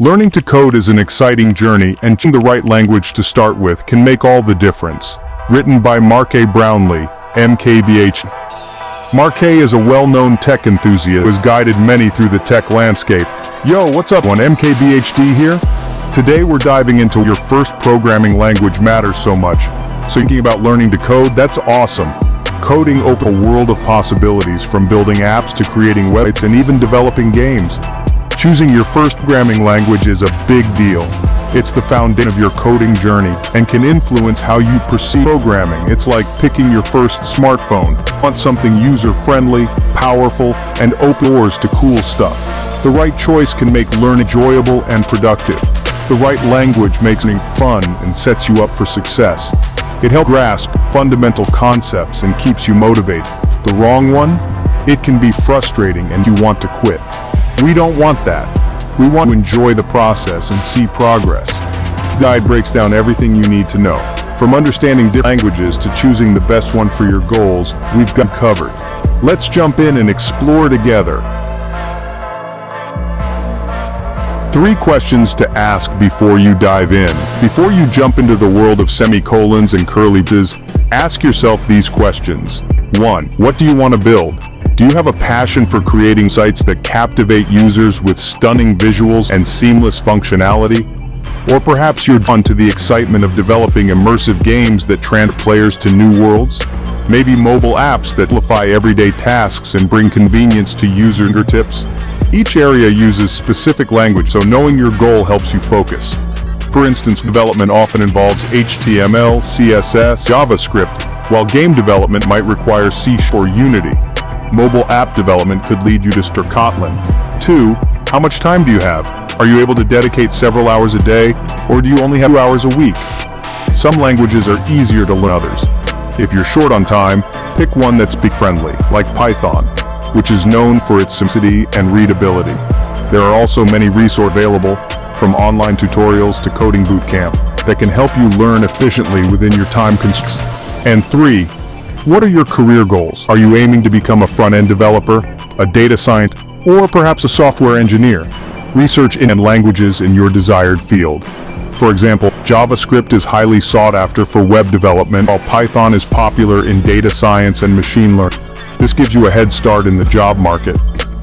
Learning to code is an exciting journey, and choosing the right language to start with can make all the difference. Written by Mark A. Brownlee, MKBH. Mark A. is a well-known tech enthusiast who has guided many through the tech landscape. Yo, what's up, MKBHD here? Today we're diving into your first programming language matters so much. So thinking about learning to code, that's awesome. Coding opens a world of possibilities, from building apps to creating websites and even developing games. Choosing your first programming language is a big deal. It's the foundation of your coding journey and can influence how you perceive programming. It's like picking your first smartphone. Want something user-friendly, powerful, and open doors to cool stuff. The right choice can make learning enjoyable and productive. The right language makes learning fun and sets you up for success. It helps grasp fundamental concepts and keeps you motivated. The wrong one? It can be frustrating and you want to quit. We don't want that. We want to enjoy the process and see progress. The guide breaks down everything you need to know. From understanding different languages to choosing the best one for your goals, we've got covered. Let's jump in and explore together. 3 questions to ask before you dive in. Before you jump into the world of semicolons and curly braces, ask yourself these questions. 1. What do you want to build? Do you have a passion for creating sites that captivate users with stunning visuals and seamless functionality? Or perhaps you're drawn to the excitement of developing immersive games that transport players to new worlds? Maybe mobile apps that simplify everyday tasks and bring convenience to user fingertips? Each area uses specific language, so knowing your goal helps you focus. For instance, development often involves HTML, CSS, JavaScript, while game development might require C# or Unity. Mobile app development could lead you to Kotlin. 2. How much time do you have? Are you able to dedicate several hours a day, or do you only have 2 hours a week? Some languages are easier to learn than others. If you're short on time, pick one that's friendly, like Python, which is known for its simplicity and readability. There are also many resources available, from online tutorials to coding bootcamp, that can help you learn efficiently within your time constraints. And 3. What are your career goals? Are you aiming to become a front-end developer, a data scientist, or perhaps a software engineer? Research in languages in your desired field. For example, JavaScript is highly sought after for web development, while Python is popular in data science and machine learning. This gives you a head start in the job market.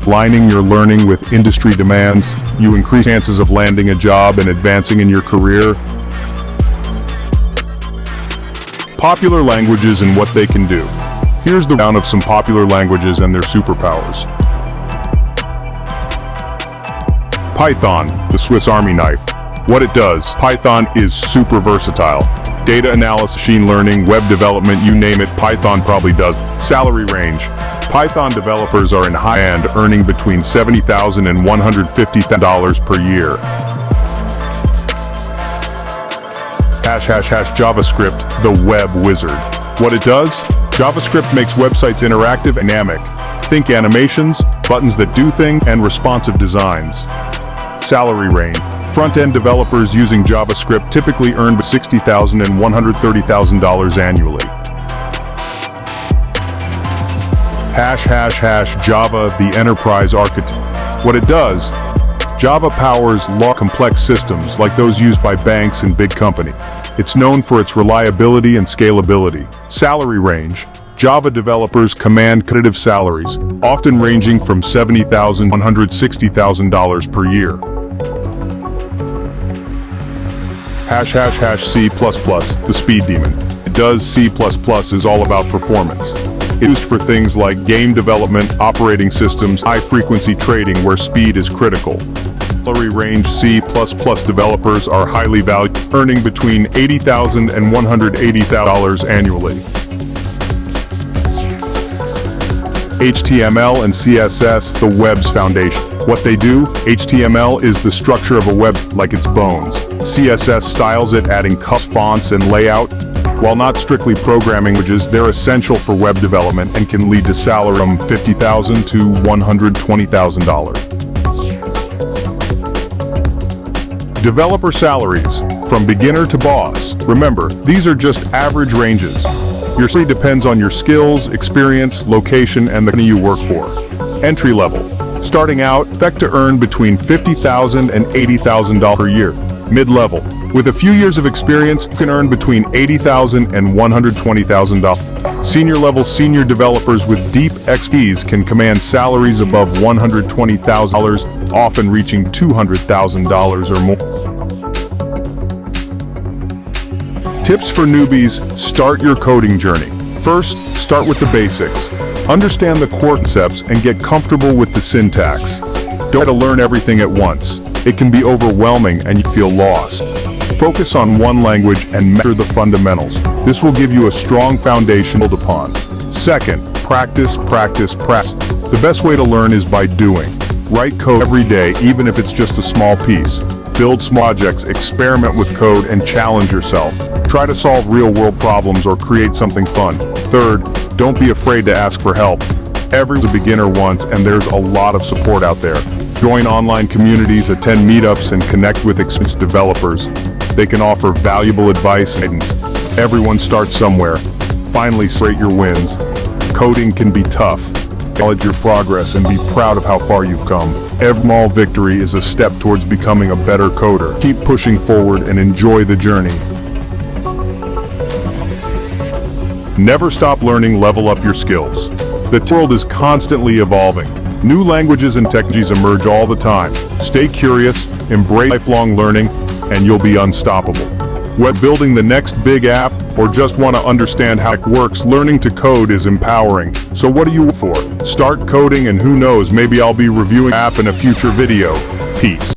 Aligning your learning with industry demands, you increase chances of landing a job and advancing in your career. Popular languages and what they can do. Here's the rundown of some popular languages and their superpowers. Python, the Swiss Army knife. What it does: Python is super versatile. Data analysis, machine learning, web development, you name it, Python probably does. Salary range. Python developers are in high end, earning between $70,000 and $150,000 per year. JavaScript, the web wizard. What it does? JavaScript makes websites interactive and dynamic. Think animations, buttons that do things, and responsive designs. Salary range. Front-end developers using JavaScript typically earn between $60,000 and $130,000 annually. Java, the enterprise architect. What it does? Java powers large, complex systems like those used by banks and big companies. It's known for its reliability and scalability. Salary range. Java developers command competitive salaries, often ranging from $70,000 to $160,000 per year. C++, the speed demon. It does C++ is all about performance. It's used for things like game development, operating systems, high-frequency trading where speed is critical. Salary range: C++ developers are highly valued, earning between $80,000 and $180,000 annually. HTML and CSS, the web's foundation. What they do? HTML is the structure of a web like its bones. CSS styles it, adding custom fonts and layout. While not strictly programming languages, they're essential for web development and can lead to salary from $50,000 to $120,000. Developer salaries, from beginner to boss. Remember, these are just average ranges. Your salary depends on your skills, experience, location, and the company you work for. Entry level. Starting out, expect to earn between $50,000 and $80,000 per year. Mid-level. With a few years of experience, you can earn between $80,000 and $120,000. Senior developers with deep expertise can command salaries above $120,000, often reaching $200,000 or more. Tips for newbies: start your coding journey. First, start with the basics. Understand the core concepts and get comfortable with the syntax. Don't try to learn everything at once. It can be overwhelming and you feel lost. Focus on one language and master the fundamentals. This will give you a strong foundation to build upon. Second, practice. The best way to learn is by doing. Write code every day, even if it's just a small piece. Build small projects, experiment with code, and challenge yourself. Try to solve real-world problems or create something fun. Third, don't be afraid to ask for help. Everyone's a beginner once, and there's a lot of support out there. Join online communities, attend meetups, and connect with experienced developers. They can offer valuable advice and guidance. Everyone starts somewhere. Finally, celebrate your wins. Coding can be tough. Acknowledge your progress and be proud of how far you've come. Every small victory is a step towards becoming a better coder. Keep pushing forward and enjoy the journey. Never stop learning, level up your skills. The world is constantly evolving. New languages and technologies emerge all the time. Stay curious, embrace lifelong learning, and you'll be unstoppable. Whether building the next big app or just want to understand how it works, learning to code is empowering. So what are you for? Start coding, and who knows, maybe I'll be reviewing an app in a future video. Peace.